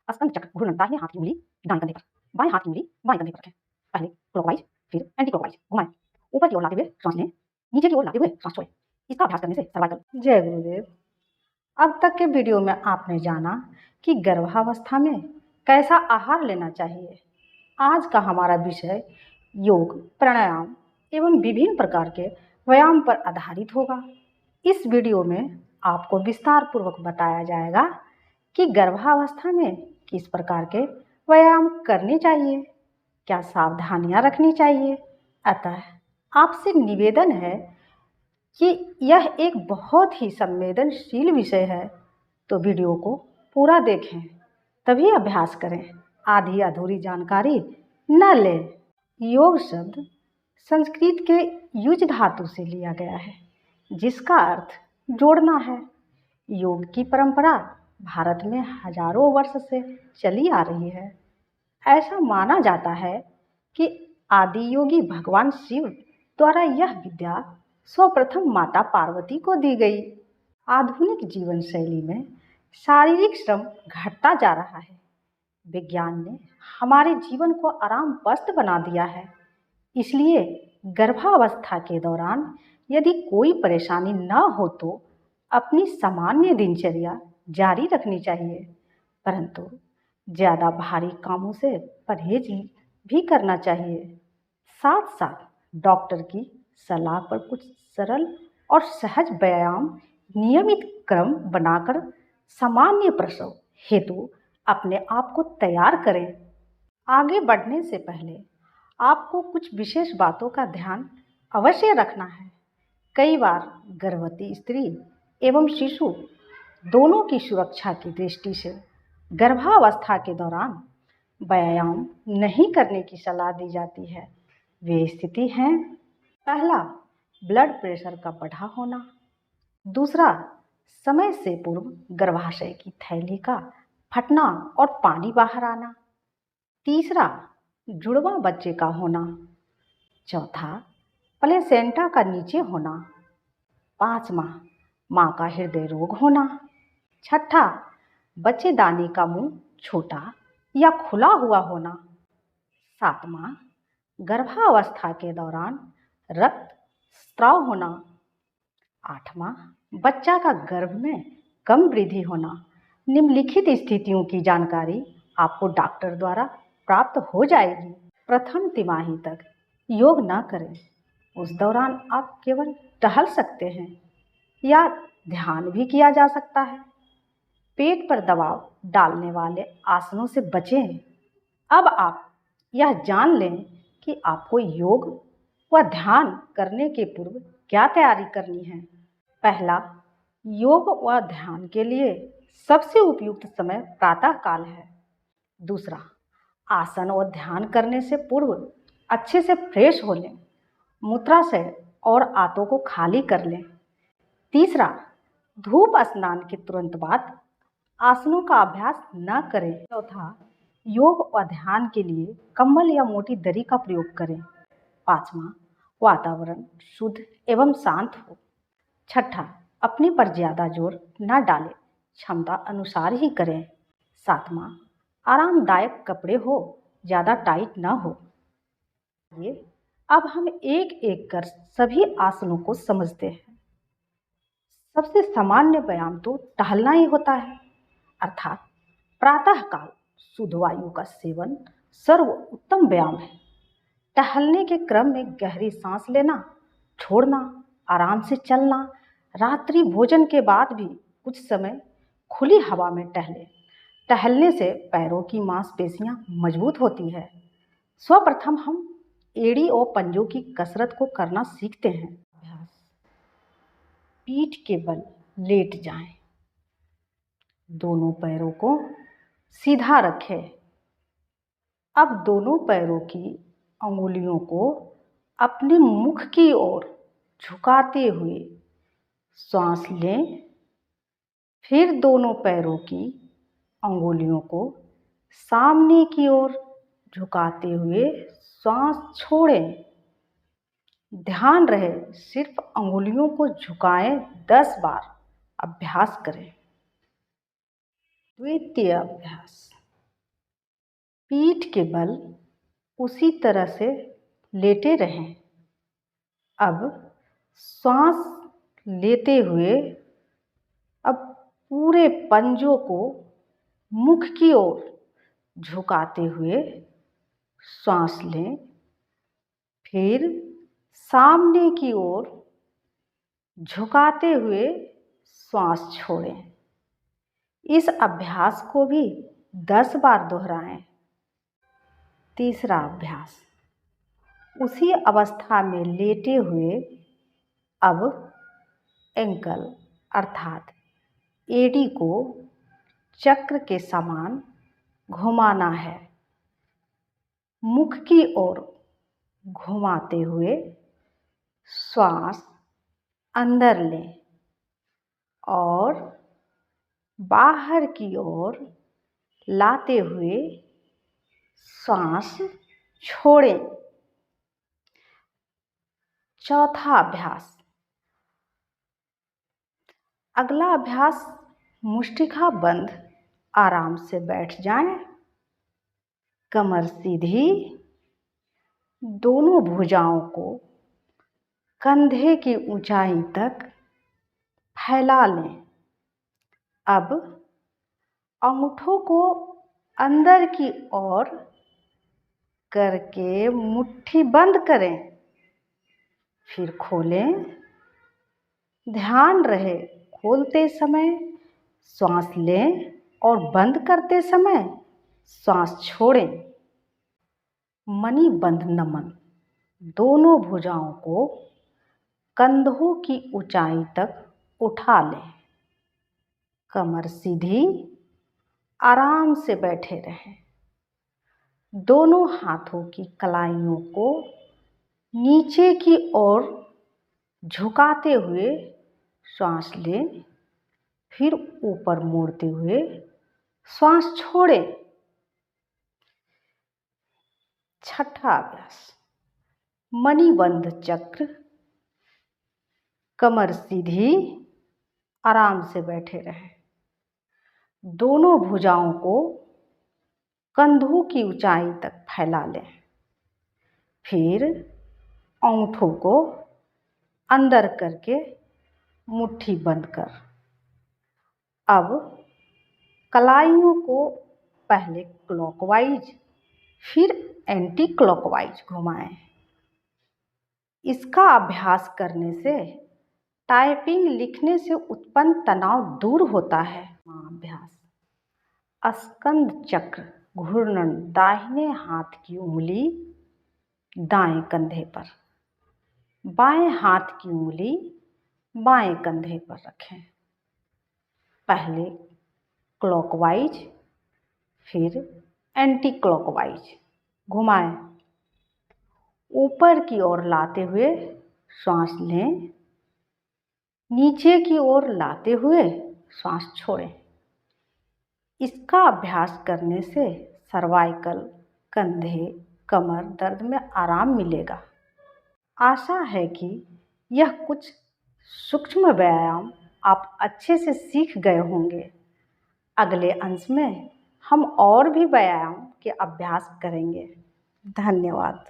अस्कंद चक्र घूर्णन दाहिने हाथ की उंगली दाएं कंधे पर, बाएं हाथ की उंगली बाएं कंधे पर रखें। पहले क्लॉकवाइज फिर एंटी क्लॉकवाइज घुमाएं। ऊपर की ओर लाते हुए सांस लें, नीचे की ओर लाते हुए सांस छोड़ें। इसका अभ्यास करने से सर्वाइकल। जय गुरुदेव। अब तक के वीडियो में आपने जाना कि गर्भावस्था में कैसा आहार लेना चाहिए। आज का हमारा विषय योग, प्राणायाम एवं विभिन्न प्रकार के व्यायाम पर आधारित होगा। इस वीडियो में आपको विस्तार पूर्वक बताया जाएगा कि गर्भावस्था में किस प्रकार के व्यायाम करने चाहिए, क्या सावधानियां रखनी चाहिए। अतः आपसे निवेदन है कि यह एक बहुत ही संवेदनशील विषय है, तो वीडियो को पूरा देखें, तभी अभ्यास करें, आधी अधूरी जानकारी न लें। योग शब्द संस्कृत के युज धातु से लिया गया है, जिसका अर्थ जोड़ना है। योग की परंपरा भारत में हजारों वर्ष से चली आ रही है। ऐसा माना जाता है कि आदि योगी भगवान शिव द्वारा यह विद्या सर्वप्रथम माता पार्वती को दी गई। आधुनिक जीवन शैली में शारीरिक श्रम घटता जा रहा है। विज्ञान ने हमारे जीवन को आरामपस्त बना दिया है। इसलिए गर्भावस्था के दौरान यदि कोई परेशानी न हो तो अपनी सामान्य दिनचर्या जारी रखनी चाहिए, परंतु ज़्यादा भारी कामों से परहेज भी करना चाहिए। साथ साथ डॉक्टर की सलाह पर कुछ सरल और सहज व्यायाम नियमित क्रम बनाकर सामान्य प्रसव हेतु अपने आप को तैयार करें। आगे बढ़ने से पहले आपको कुछ विशेष बातों का ध्यान अवश्य रखना है। कई बार गर्भवती स्त्री एवं शिशु दोनों की सुरक्षा की दृष्टि से गर्भावस्था के दौरान व्यायाम नहीं करने की सलाह दी जाती है। वे स्थिति हैं: पहला, ब्लड प्रेशर का बढ़ा होना। दूसरा, समय से पूर्व गर्भाशय की थैली का फटना और पानी बाहर आना। तीसरा, जुड़वा बच्चे का होना। चौथा, प्लेसेंटा का नीचे होना। पांचवा, मां का हृदय रोग होना। छठा, बच्चेदानी का मुंह छोटा या खुला हुआ होना। सातवां, गर्भावस्था के दौरान रक्त स्राव होना। आठवां, बच्चा का गर्भ में कम वृद्धि होना। निम्नलिखित स्थितियों की जानकारी आपको डॉक्टर द्वारा प्राप्त हो जाएगी। प्रथम तिमाही तक योग न करें। उस दौरान आप केवल टहल सकते हैं या ध्यान भी किया जा सकता है। पेट पर दबाव डालने वाले आसनों से बचें। अब आप यह जान लें कि आपको योग व ध्यान करने के पूर्व क्या तैयारी करनी है। पहला, योग व ध्यान के लिए सबसे उपयुक्त समय प्रातः काल है। दूसरा, आसन और ध्यान करने से पूर्व अच्छे से फ्रेश हो लें, मूत्राशय और आंतों को खाली कर लें। तीसरा, धूप स्नान के तुरंत बाद आसनों का अभ्यास न करें। चौथा, योग व ध्यान के लिए कंबल या मोटी दरी का प्रयोग करें। पांचवा, वातावरण शुद्ध एवं शांत हो। छठा, अपने पर ज़्यादा जोर न डालें, क्षमता अनुसार ही करें। सातवां, आरामदायक कपड़े हो, ज़्यादा टाइट न हो। ये अब हम एक एक कर सभी आसनों को समझते हैं। सबसे सामान्य व्यायाम तो टहलना ही होता है, अर्थात प्रातःकाल शुद्ध वायु का सेवन सर्वोत्तम व्यायाम है। टहलने के क्रम में गहरी सांस लेना, छोड़ना, आराम से चलना। रात्रि भोजन के बाद भी कुछ समय खुली हवा में टहलें। टहलने से पैरों की मांसपेशियां मजबूत होती है। सर्वप्रथम हम एड़ी और पंजों की कसरत को करना सीखते हैं। अभ्यास: पीठ के बल लेट जाएं, दोनों पैरों को सीधा रखें। अब दोनों पैरों की अंगुलियों को अपने मुख की ओर झुकाते हुए सांस लें। फिर दोनों पैरों की अंगुलियों को सामने की ओर झुकाते हुए सांस छोड़ें। ध्यान रहे सिर्फ अंगुलियों को झुकाएं। 10 बार अभ्यास करें। द्वितीय अभ्यास: पीठ के बल उसी तरह से लेटे रहें। अब सांस लेते हुए अब पूरे पंजों को मुख की ओर झुकाते हुए सांस लें, फिर सामने की ओर झुकाते हुए सांस छोड़ें। इस अभ्यास को भी 10 बार दोहराएं। तीसरा अभ्यास, उसी अवस्था में लेटे हुए अब एंकल अर्थात एड़ी को चक्र के समान घुमाना है। मुख की ओर घुमाते हुए श्वास अंदर लें और बाहर की ओर लाते हुए सांस छोड़ें। चौथा अभ्यास, अगला अभ्यास, मुष्टिका बंद आराम से बैठ जाएं, कमर सीधी, दोनों भुजाओं को कंधे की ऊंचाई तक फैला लें। अब अंगूठों को अंदर की ओर करके मुट्ठी बंद करें, फिर खोलें। ध्यान रहे खोलते समय सांस लें और बंद करते समय सांस छोड़ें। मणि बंध नमन, दोनों भुजाओं को कंधों की ऊंचाई तक उठा लें, कमर सीधी, आराम से बैठे रहें। दोनों हाथों की कलाइयों को नीचे की ओर झुकाते हुए सांस लें, फिर ऊपर मोड़ते हुए सांस छोड़ें। छठा अभ्यास, मणिबंध चक्र, कमर सीधी, आराम से बैठे रहें। दोनों भुजाओं को कंधों की ऊंचाई तक फैला लें, फिर अंगूठों को अंदर करके मुट्ठी बंद कर अब कलाइयों को पहले क्लॉकवाइज फिर एंटी क्लॉकवाइज घुमाएं। इसका अभ्यास करने से टाइपिंग लिखने से उत्पन्न तनाव दूर होता है। अभ्यास, स्कंद चक्र घूर्णन, दाहिने हाथ की उंगली दाएं कंधे पर, बाएं हाथ की उंगली बाएं कंधे पर रखें। पहले क्लॉकवाइज फिर एंटी क्लॉकवाइज घुमाएं। ऊपर की ओर लाते हुए सांस लें, नीचे की ओर लाते हुए सांस छोड़ें। इसका अभ्यास करने से सर्वाइकल, कंधे, कमर दर्द में आराम मिलेगा। आशा है कि यह कुछ सूक्ष्म व्यायाम आप अच्छे से सीख गए होंगे। अगले अंश में हम और भी व्यायाम के अभ्यास करेंगे। धन्यवाद।